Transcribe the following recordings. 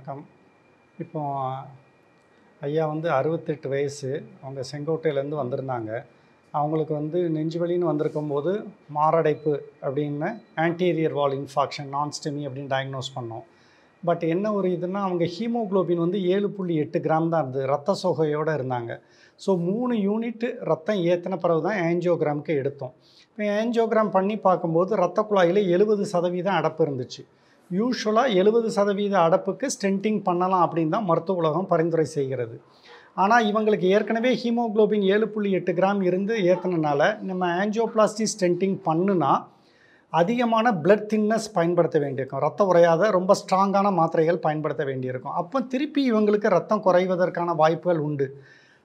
வணக்கம். இப்போ ஐயா வந்து 68 வயசு. அவங்க செங்கோட்டையிலேருந்து வந்திருந்தாங்க. அவங்களுக்கு வந்து நெஞ்சு வலின்னு வந்திருக்கும்போது மாரடைப்பு அப்படின்னு ஆன்டீரியர் வால் இன்ஃபாக்ஷன் நான்ஸ்டெமி அப்படின்னு டயக்னோஸ் பண்ணோம். பட் என்ன ஒரு இதுன்னா அவங்க ஹீமோகுளோபின் வந்து 7.8 கிராம் தான் இருந்தது. ரத்த சோகையோடு இருந்தாங்க. ஸோ 3 யூனிட் ரத்தம் ஏற்றின பிறகு தான் ஆஞ்சியோகிராமுக்கு எடுத்தோம். இப்போ ஆஞ்சியோகிராம் பண்ணி பார்க்கும்போது ரத்த குழாயில் 70% அடப்பு இருந்துச்சு. யூஷுவலாக 70% அடப்புக்கு ஸ்டென்டிங் பண்ணலாம் அப்படின்னு தான் மருத்துவ உலகம் பரிந்துரை செய்கிறது. ஆனால் இவங்களுக்கு ஏற்கனவே ஹீமோகுளோபின் 7.8 கிராம் இருந்து ஏற்றினால நம்ம ஆஞ்சியோபிளாஸ்டி ஸ்டென்டிங் பண்ணுனா அதிகமான பிளட் தின்னஸ் பயன்படுத்த வேண்டியிருக்கும். ரத்தம் உறையாத ரொம்ப ஸ்ட்ராங்கான மாத்திரைகள் பயன்படுத்த வேண்டியிருக்கும். அப்போ திருப்பி இவங்களுக்கு ரத்தம் குறைவதற்கான வாய்ப்புகள் உண்டு.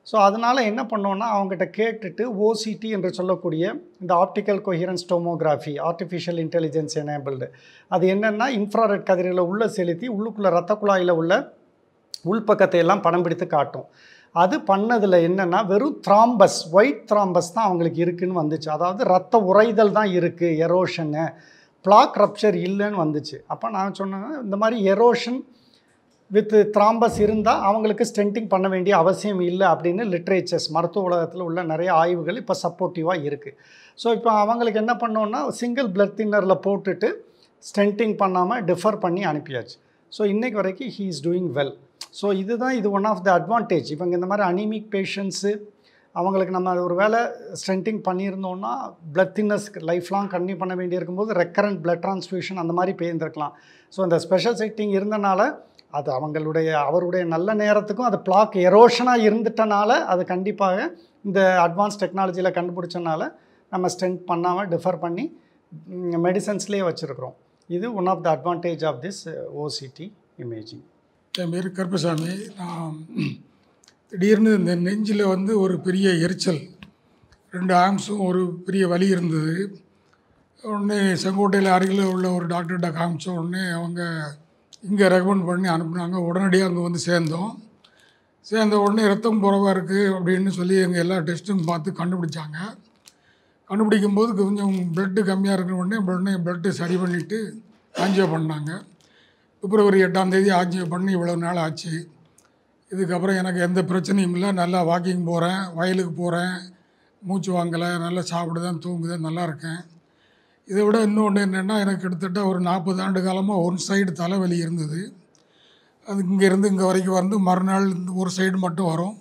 ஸோ அதனால் என்ன பண்ணோன்னா அவங்ககிட்ட கேட்டுட்டு ஓசிடி என்று சொல்லக்கூடிய இந்த optical coherence tomography artificial intelligence enabled அது என்னென்னா இன்ஃப்ராரெட் கதிர்களை உள்ளே செலுத்தி உள்ளுக்குள்ளே ரத்த குழாயில் உள்ள உள்பக்கத்தை எல்லாம் படம் பிடித்து காட்டும். அது பண்ணதில் என்னென்னா வெறும் த்ராம்பஸ் ஒயிட் த்ராம்பஸ் தான் அவங்களுக்கு இருக்குதுன்னு வந்துச்சு. அதாவது ரத்த உறைதல் தான் இருக்குது, எரோஷனு பிளாக் ரப்சர் இல்லைன்னு வந்துச்சு. அப்போ நான் சொன்னேன் இந்த மாதிரி எரோஷன் வித் த்ராம்பஸ் இருந்தால் அவங்களுக்கு ஸ்டென்டிங் பண்ண வேண்டிய அவசியம் இல்லை அப்படின்னு லிட்ரேச்சர்ஸ் மருத்துவ உலகத்தில் உள்ள நிறைய ஆய்வுகள் இப்போ சப்போர்ட்டிவாக இருக்குது. ஸோ இப்போ அவங்களுக்கு என்ன பண்ணோன்னா சிங்கிள் பிளட் தின்னரில் போட்டுட்டு ஸ்டென்டிங் பண்ணாமல் டிஃபர் பண்ணி அனுப்பியாச்சு. ஸோ இன்றைக்கு வரைக்கும் he is doing well. So இது ஒன் ஆஃப் த அட்வான்டேஜ். இவங்க இந்த மாதிரி அனீமிக் பேஷண்ட்ஸு அவங்களுக்கு நம்ம ஒரு வேளை ஸ்டென்டிங் பண்ணியிருந்தோன்னா blood thinness life long continue பண்ண வேண்டியிருக்கும்போது ரெக்கரண்ட் பிளட் ட்ரான்ஸ்ஃபியூஷன் அந்த மாதிரி போயிருந்துருக்கலாம். ஸோ இந்த ஸ்பெஷல் செட்டிங் இருந்தனால அது அவருடைய நல்ல நேரத்துக்கும் அது பிளாக் எரோஷனாக இருந்துட்டனால அது கண்டிப்பாக இந்த அட்வான்ஸ் டெக்னாலஜியில் கண்டுபிடிச்சனால நம்ம ஸ்டென்ட் பண்ணாமல் டிஃபர் பண்ணி மெடிசன்ஸ்லேயே வச்சுருக்குறோம். இது one of the advantage of this OCT imaging. என் பேர் கருப்பசாமி. நான் திடீர்னு இந்த நெஞ்சில் வந்து ஒரு பெரிய எரிச்சல், 2 ஆர்ம்ஸும் ஒரு பெரிய வலி இருந்தது. உடனே செங்கோட்டையில் அருகில் உள்ள ஒரு டாக்டர்கிட்ட காமிச்ச உடனே அவங்க இங்கே ரெக்கமெண்ட் பண்ணி அனுப்புனாங்க. உடனடியாக அங்கே வந்து சேர்ந்த உடனே ரத்தம் குறைவாக இருக்குது அப்படின்னு சொல்லி எங்கள் எல்லா டெஸ்ட்டும் பார்த்து கண்டுபிடிச்சாங்க. கண்டுபிடிக்கும்போது கொஞ்சம் பிளட்டு கம்மியாக இருக்கிற உடனே பிளட்டு சரி பண்ணிவிட்டு ஆஞ்சியோ பண்ணாங்க. பிப்ரவரி 8ஆம் தேதி ஆஞ்சியோ பண்ணி இவ்வளோ நாள் ஆச்சு. இதுக்கப்புறம் எனக்கு எந்த பிரச்சனையும் இல்லை. நல்லா வாக்கிங் போகிறேன், வயலுக்கு போகிறேன், மூச்சு வாங்கலை, நல்லா சாப்பிடுதேன், தூங்குதேன், நல்லா இருக்கேன். இதை விட இன்னொன்று என்னென்னா எனக்கு கிட்டத்தட்ட ஒரு 40 ஆண்டு காலமாக ஒன் சைடு தலைவலி இருந்தது. அது இங்கேருந்து இங்கே வரைக்கும் வந்து மறுநாள் இந்த ஒரு சைடு மட்டும் வரும்.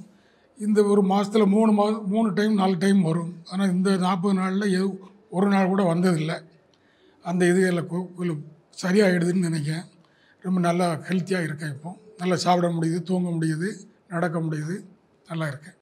இந்த ஒரு மாதத்தில் 3 டைம் 4 டைம் வரும். ஆனால் இந்த 40 நாளில் ஒரு நாள் கூட வந்ததில்லை. அந்த இது எல்லாம் சரியாகிடுதுன்னு நினைக்கிறேன். ரொம்ப நல்லா ஹெல்த்தியாக இருக்கேன். இப்போது நல்லா சாப்பிட முடியுது, தூங்க முடியுது, நடக்க முடியுது, நல்லா இருக்கேன்.